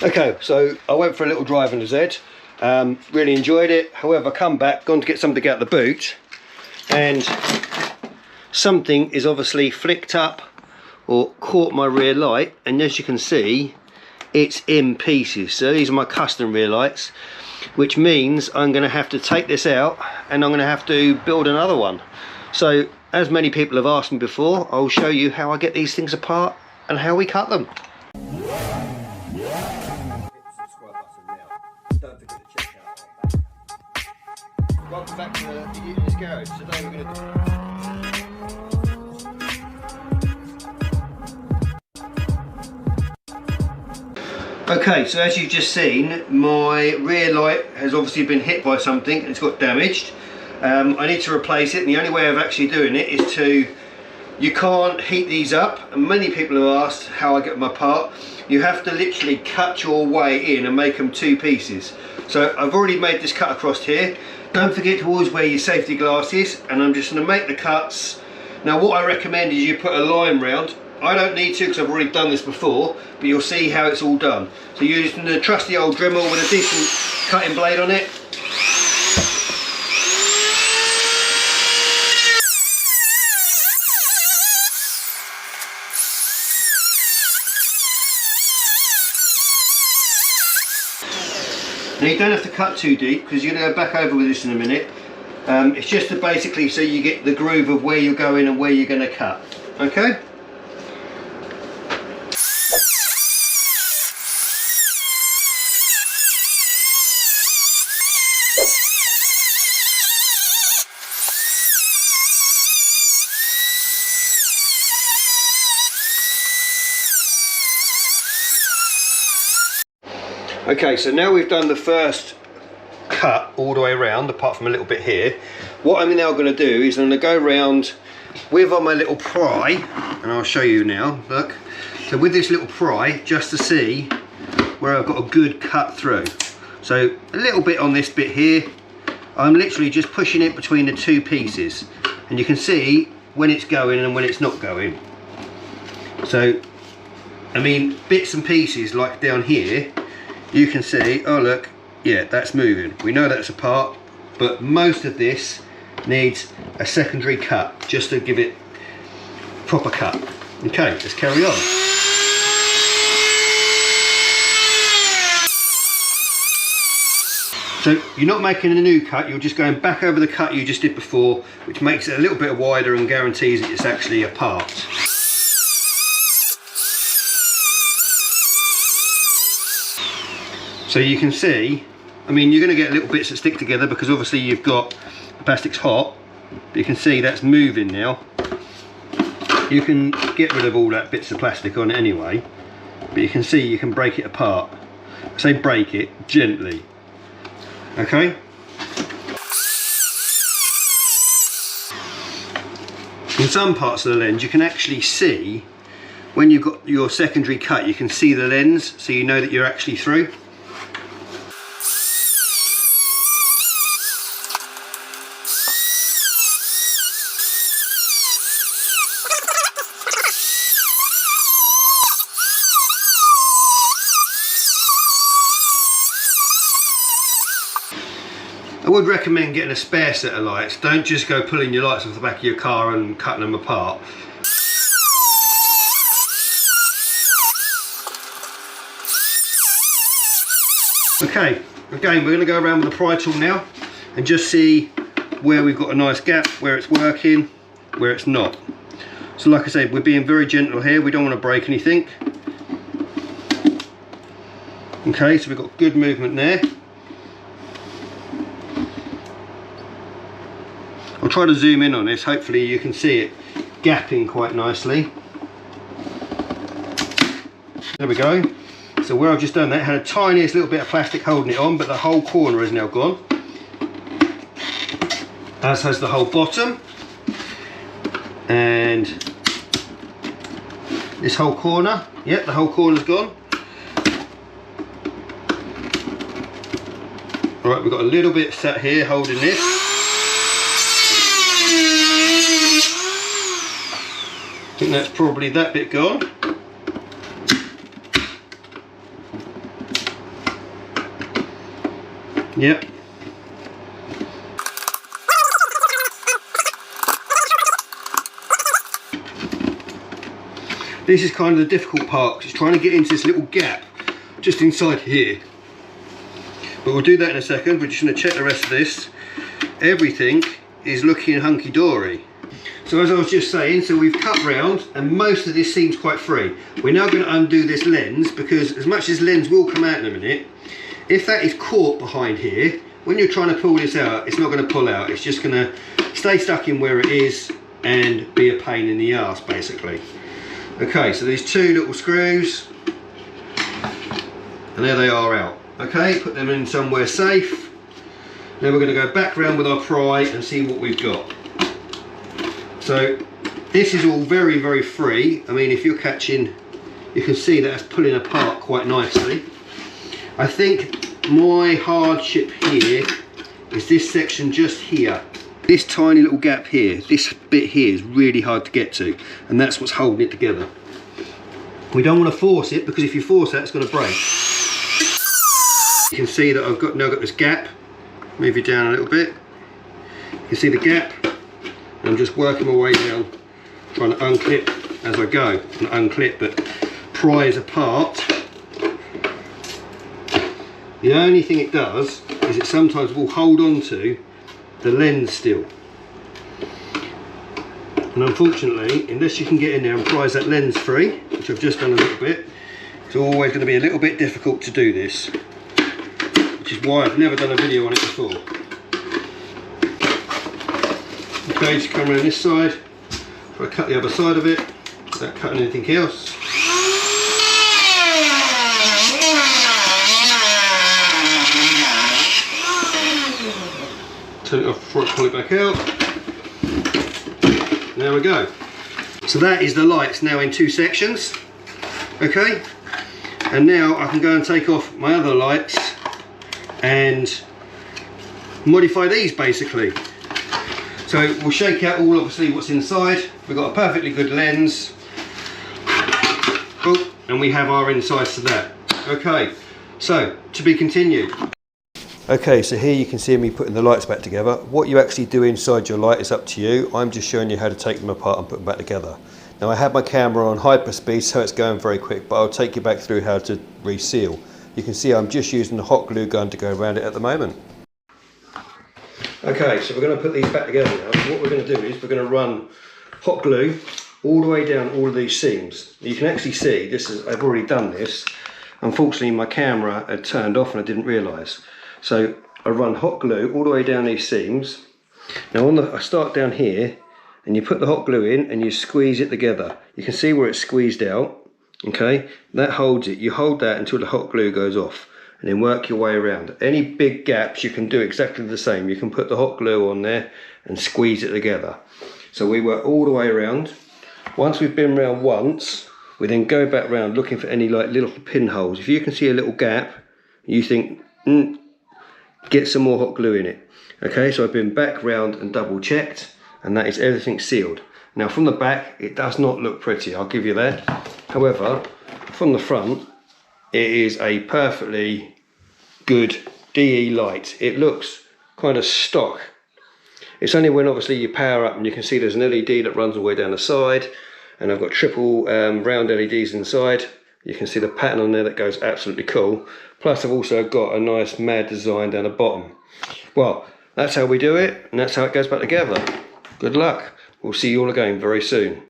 Okay, so I went for a little drive in the Z. Really enjoyed it. However, I come back, gone to get something out the boot, and something is obviously flicked up or caught my rear light, and as you can see, it's in pieces. So these are my custom rear lights, which means I'm going to have to take this out and I'm going to have to build another one. So as many people have asked me before, I'll show you how I get these things apart and how we cut them. Welcome back to the Useless Garage. Today we're going to Okay, so as you've just seen, my rear light has obviously been hit by something. It's got damaged. I need to replace it, and the only way of actually doing it is to, you can't heat these up, and many people have asked how I get them apart. You have to literally cut your way in and make them two pieces. So I've already made this cut across here. Don't forget to always wear your safety glasses, and I'm just going to make the cuts. Now what I recommend is you put a line round. I don't need to because I've already done this before, but you'll see how it's all done. So you're using the trusty old Dremel with a decent cutting blade on it. Now you don't have to cut too deep because you're going to go back over with this in a minute. It's just to basically so you get the groove of where you're going and where you're going to cut. Okay? Okay, so now we've done the first cut all the way around, apart from a little bit here. What I'm now going to do is I'm going to go around with my little pry, and I'll show you now, look. So with this little pry, just to see where I've got a good cut through. So a little bit on this bit here, I'm literally just pushing it between the two pieces. And you can see when it's going and when it's not going. So, I mean, bits and pieces like down here, you can see, oh look, yeah, that's moving. We know that's apart, but most of this needs a secondary cut just to give it proper cut. Okay, let's carry on. So you're not making a new cut, you're just going back over the cut you just did before, which makes it a little bit wider and guarantees that it's actually apart. So you can see, I mean, you're going to get little bits that stick together because obviously you've got the plastic's hot, but you can see that's moving now. You can get rid of all that bits of plastic on it anyway, but you can see you can break it apart. I say break it gently. Okay? In some parts of the lens you can actually see, when you've got your secondary cut, you can see the lens, so you know that you're actually through. I would recommend getting a spare set of lights. Don't just go pulling your lights off the back of your car and cutting them apart. Okay, again we're going to go around with the pry tool now and just see where we've got a nice gap, where it's working, where it's not. So like I said, we're being very gentle here, we don't want to break anything. Okay, so we've got good movement there. I'll try to zoom in on this, hopefully you can see it gapping quite nicely. There we go. So where I've just done that, it had a tiniest little bit of plastic holding it on, but the whole corner is now gone. As has the whole bottom. And this whole corner, yep, the whole corner's gone. Right, we've got a little bit sat here holding this. I think that's probably that bit gone. Yep. This is kind of the difficult part, because it's trying to get into this little gap just inside here. But we'll do that in a second. We're just going to check the rest of this. Everything is looking hunky-dory. So as I was just saying, so we've cut round and most of this seems quite free. We're now going to undo this lens, because as much as lens will come out in a minute, if that is caught behind here, when you're trying to pull this out, it's not going to pull out. It's just going to stay stuck in where it is and be a pain in the arse, basically. Okay, so these two little screws, and there they are out. Okay, put them in somewhere safe. Now we're going to go back round with our pry and see what we've got. So this is all very, very free. I mean, if you're catching, you can see that that's pulling apart quite nicely. I think my hardship here is this section just here. This tiny little gap here, this bit here is really hard to get to, and that's what's holding it together. We don't want to force it, because if you force that, it's going to break. You can see that I've now got this gap. Move it down a little bit. You can see the gap. I'm just working my way down, trying to unclip as I go. Not unclip, but prise apart. The only thing it does is it sometimes will hold on to the lens still. And unfortunately, unless you can get in there and prise that lens free, which I've just done a little bit, it's always going to be a little bit difficult to do this. Which is why I've never done a video on it before. Okay, just come around this side, try to cut the other side of it without cutting anything else. Turn it off before I pull it back out. There we go. So that is the lights now in two sections. Okay, and now I can go and take off my other lights and modify these basically. So we'll shake out all obviously what's inside. We've got a perfectly good lens. Oh, and we have our insides to that. Okay, so to be continued. Okay, so here you can see me putting the lights back together. What you actually do inside your light is up to you. I'm just showing you how to take them apart and put them back together. Now I have my camera on hyperspeed, so it's going very quick, but I'll take you back through how to reseal. You can see I'm just using the hot glue gun to go around it at the moment. Okay, so we're going to put these back together now. What we're going to do is we're going to run hot glue all the way down all of these seams. You can actually see, I've already done this. Unfortunately my camera had turned off and I didn't realise. So I run hot glue all the way down these seams. Now I start down here, and you put the hot glue in and you squeeze it together. You can see where it's squeezed out, okay? That holds it. You hold that until the hot glue goes off, and then work your way around. Any big gaps you can do exactly the same. You can put the hot glue on there and squeeze it together. So we work all the way around. Once we've been around once, we then go back round looking for any like little pinholes. If you can see a little gap, you think, get some more hot glue in it. Okay, so I've been back round and double checked, and that is everything sealed. Now from the back, it does not look pretty, I'll give you that. However, from the front, it is a perfectly good DE light. It looks kind of stock. It's only when obviously you power up and you can see there's an LED that runs all the way down the side, and I've got triple round LEDs inside. You can see the pattern on there that goes absolutely cool. Plus I've also got a nice mad design down the bottom. Well, that's how we do it, and that's how it goes back together. Good luck. We'll see you all again very soon.